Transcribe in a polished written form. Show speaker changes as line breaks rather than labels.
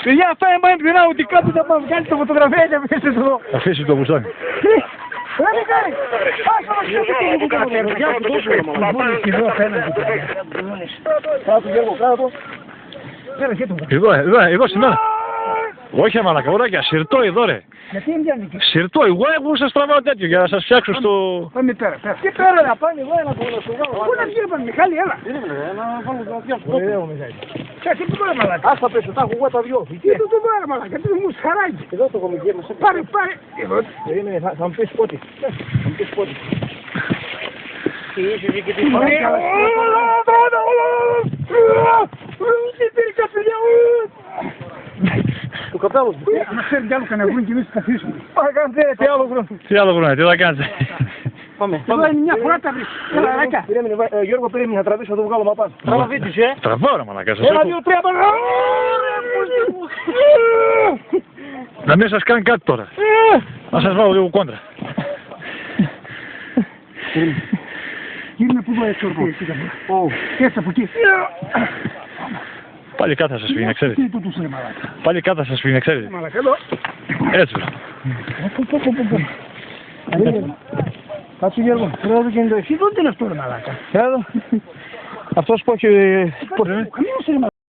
Παιδιά, αυτά είναι μάιν πειρά, ότι κάπου θα πάμε κάνει το φωτογραφία και αφήσεις εδώ.
Αφήσεις το μπουστάκι.
Δεν κάνει. Άσο μας και το φωτογραφία. Για να δώσουμε να μάθουμε. Εδώ απέναντι. Κράτο Γιώργο, κράτο.
Εδώ σήμερα. Όχι μαλάκα, ωράκια, σιρτό εδώ ρε.
Γιατί είναι διάνικη.
Σιρτό, εγώ σας τραβάω τέτοιο για να σας φτιάξω στο...
Πάμε πέρα, πέρα. Τι πέρα να πάμε, εγώ ένα κομμάτι στο γάμο. Πού να βγει, Μιχάλη, έλα.
Να βάλω το αυτιά σου.
Ωραίο, Μιχάλη. Τι του τώρα, μαλάκα.
Ας τα πέσω, τα έχω εγώ τα δυο.
Τι του τώρα, μαλάκα, τι μου σχαράκι.
Εδώ το κομικέ μας.
Πάρε, πάρε.
Θα μου πεις πότε. Θα μου πεις πότε. Τι είσαι και τι το καπέλος μου.
Μας φέρει κι άλλο κανένα βρουν και εμείς θα αφήσουμε. Παρακάντε, τι άλλο βρουν.
Τι άλλο βρουν, τι θα κάνετε.
Πάμε.
Εδώ είναι μια φορά τα βρεις. Καλαράκια.
Γιώργο, περίμενε να τραβήσω, θα το βγάλω μαπάς. Τραβά βίντης,
Τραβάω ρε μαλάκα, σας
Ένα,
έχω.
δύο, τρία, πάμε.
Να μην σας κάνει κάτι τώρα. Να σας βάλω λίγο κόντρα.
Γύρνε που εδώ έτσι έτσι από εκεί.
Πάλι κάτω θα σας φύγει, ξέρετε.
Τι τούτους είναι μαλάκα.
Πάλι κάτω θα σας φύγει, ξέρετε.
Μαλάκα εδώ.
Έτσι βρω.
Κάτσε Γιώργο, πρέπει το κινητό. Εσύ δεν είναι αυτό ρε μαλάκα.
Αυτός που έχει...
Καμία σε ρε μαλάκα.